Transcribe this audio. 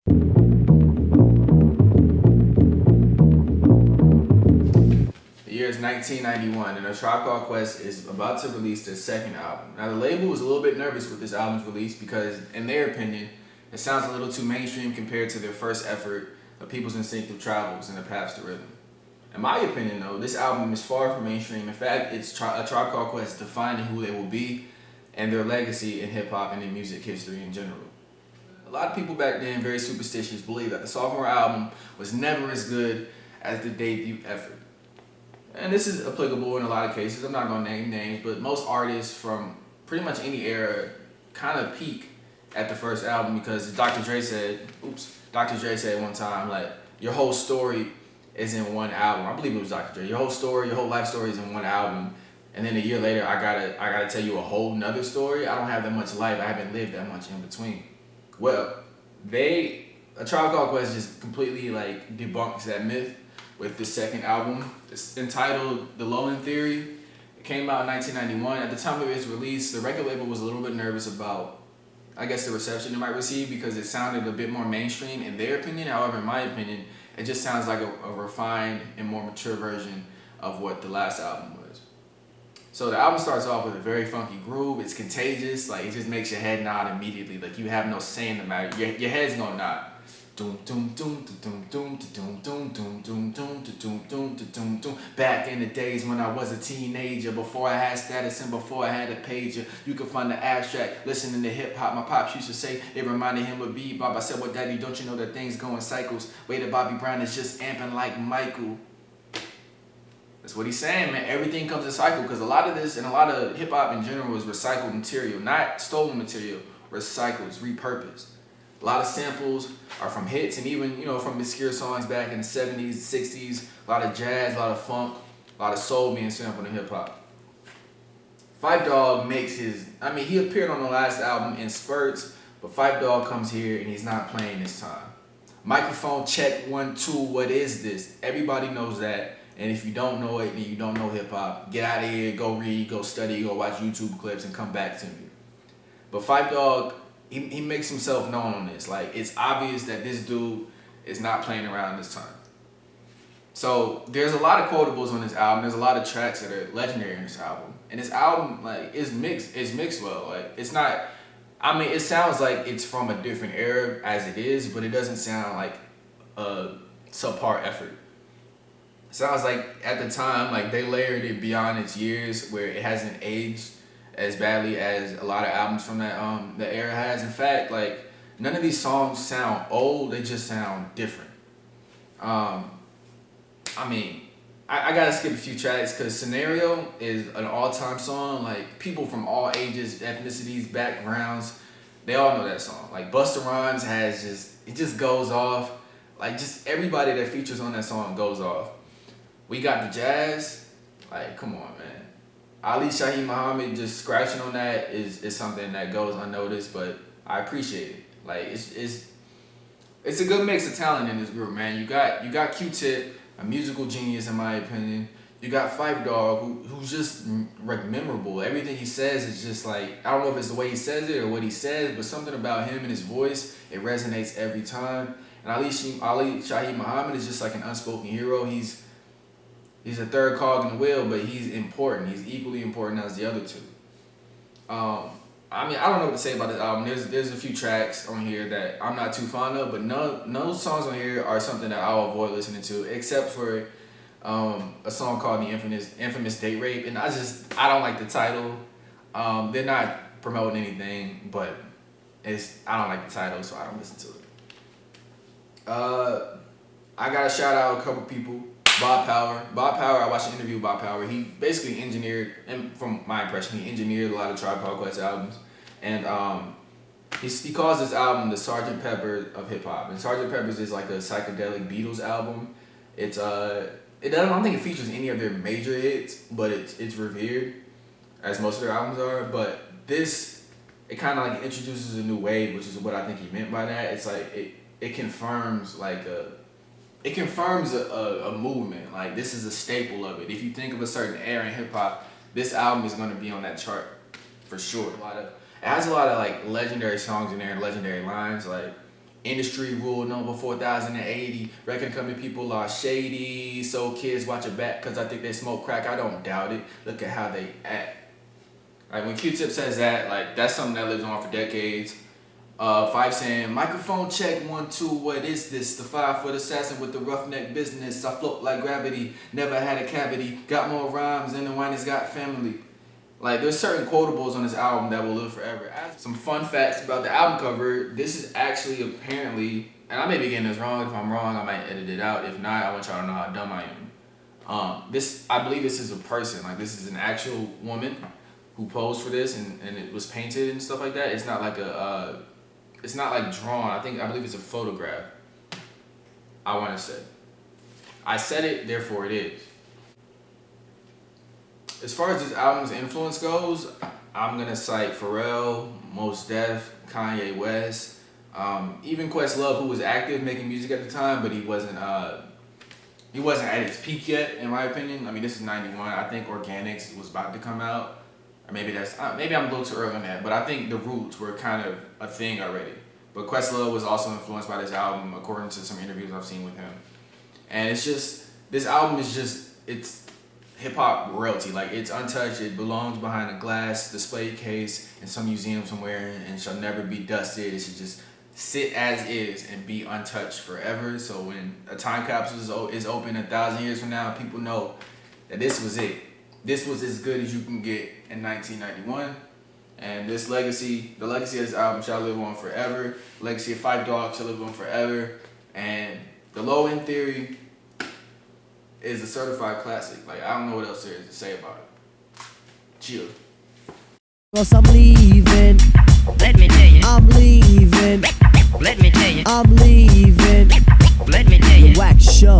The year is 1991, and A Tribe Called Quest is about to release their second album. Now, the label was a little bit nervous with this album's release because, in their opinion, it sounds a little too mainstream compared to their first effort, A People's Instinctive Travels and The Paths to Rhythm. In my opinion, though, this album is far from mainstream. In fact, A Tribe Called Quest defining who they will be and their legacy in hip-hop and in music history in general. A lot of people back then, very superstitious, believed that the sophomore album was never as good as the debut effort. And this is applicable in a lot of cases. I'm not going to name names, but most artists from pretty much any era kind of peak at the first album because Dr. Dre said one time, like, your whole story is in one album. I believe it was Dr. Dre. Your whole life story is in one album. And then a year later, I gotta tell you a whole nother story. I don't have that much life. I haven't lived that much in between. Well, A Tribe Called Quest just completely like debunks that myth with the second album. It's entitled The Lowland Theory. It came out in 1991. At the time of its release, the record label was a little bit nervous about, I guess, the reception it might receive because it sounded a bit more mainstream in their opinion. However, in my opinion, it just sounds like a refined and more mature version of what the last album was. So the album starts off with a very funky groove. It's contagious. Like, it just makes your head nod immediately. Like, you have no say in the matter. Your head's gonna nod. Doom doom doom doom doom doom doom doom doom doom doom doom doom doom. Back in the days when I was a teenager, before I had status and before I had a pager, you could find the abstract listening to hip hop. My pops used to say it reminded him of bebop. I said, "Well, Daddy, don't you know that things go in cycles? Wait, Bobby Brown is just amping like Michael." That's what he's saying, man. Everything comes in cycle because a lot of this and a lot of hip hop in general is recycled material, not stolen material. Recycled, it's repurposed. A lot of samples are from hits and even, from obscure songs back in the 70s, 60s. A lot of jazz, a lot of funk, a lot of soul being sampled in hip hop. Phife Dawg he appeared on the last album in spurts, but Phife Dawg comes here and he's not playing this time. Microphone check 1 2. What is this? Everybody knows that. And if you don't know it and you don't know hip hop, get out of here, go read, go study, go watch YouTube clips and come back to me. But Phife Dawg, he makes himself known on this. Like, it's obvious that this dude is not playing around this time. So there's a lot of quotables on this album. There's a lot of tracks that are legendary in this album. And this album, like, is mixed well. Like, it's not, it sounds like it's from a different era as it is, but it doesn't sound like a subpar effort. It sounds like at the time, like, they layered it beyond its years where it hasn't aged as badly as a lot of albums from that the era has. In fact, like, none of these songs sound old, they just sound different. I gotta skip a few tracks because Scenario is an all-time song. Like, people from all ages, ethnicities, backgrounds, they all know that song. Like, Busta Rhymes it just goes off. Like, just everybody that features on that song goes off. We got the jazz. Like, come on, man. Ali Shaheed Muhammad just scratching on that is something that goes unnoticed, but I appreciate it. Like, it's a good mix of talent in this group, man. You got Q-Tip, a musical genius in my opinion. You got Phife Dawg, who's just memorable. Everything he says is just like, I don't know if it's the way he says it or what he says, but something about him and his voice, it resonates every time. And Ali Shaheed Muhammad is just like an unspoken hero. He's a third cog in the wheel, but he's important. He's equally important as the other two. I don't know what to say about this album. There's a few tracks on here that I'm not too fond of, but no songs on here are something that I'll avoid listening to, except for a song called The Infamous Date Rape, and I don't like the title. They're not promoting anything, but I don't like the title, so I don't listen to it. I gotta shout out a couple people. Bob Power, I watched an interview with Bob Power. He basically engineered, and from my impression, he engineered a lot of Tribe Called Quest albums. And he calls this album the Sgt. Pepper of hip hop. And Sgt. Pepper's is like a psychedelic Beatles album. I don't think it features any of their major hits, but it's revered, as most of their albums are. But this, it kind of like introduces a new wave, which is what I think he meant by that. It's like, it confirms like it confirms a movement. Like, this is a staple of it. If you think of a certain era in hip hop, this album is going to be on that chart for sure. It has a lot of like legendary songs in there and legendary lines. Like, industry rule number 4080. Reckon company people are shady, so kids watch it back because I think they smoke crack. I don't doubt it. Look at how they act. Like when Q-Tip says that, like that's something that lives on for decades. Five saying, microphone check 1 2, what is this? The 5-foot assassin with the roughneck business. I float like gravity, never had a cavity. Got more rhymes than the wine has got family. Like there's certain quotables on this album that will live forever. Some fun facts about the album cover. This is actually apparently, and I may be getting this wrong. If I'm wrong, I might edit it out. If not, I want y'all to know how dumb I am. I believe this is a person. Like this is an actual woman who posed for this, and it was painted and stuff like that. It's not like it's not like drawn. I believe it's a photograph. I want to say. I said it, therefore it is. As far as this album's influence goes, I'm gonna cite Pharrell, Mos Def, Kanye West, even Questlove, who was active making music at the time, but he wasn't at his peak yet, in my opinion. I mean, this is '91. I think Organics was about to come out. Or maybe maybe I'm a little too early on that, but I think the Roots were kind of a thing already. But Questlove was also influenced by this album, according to some interviews I've seen with him. And it's just, this album is just, it's hip-hop royalty. Like, it's untouched, it belongs behind a glass display case in some museum somewhere and shall never be dusted. It should just sit as is and be untouched forever. So when a time capsule is open 1,000 years from now, people know that this was it. This was as good as you can get in 1991, and this legacy, the legacy of this album shall live on forever. The legacy of Phife Dawg shall live on forever, and the Low End Theory is a certified classic. Like, I don't know what else there is to say about it. Chill. Cause I'm leaving. Let me tell you. I'm leaving. Let me tell you. I'm leaving.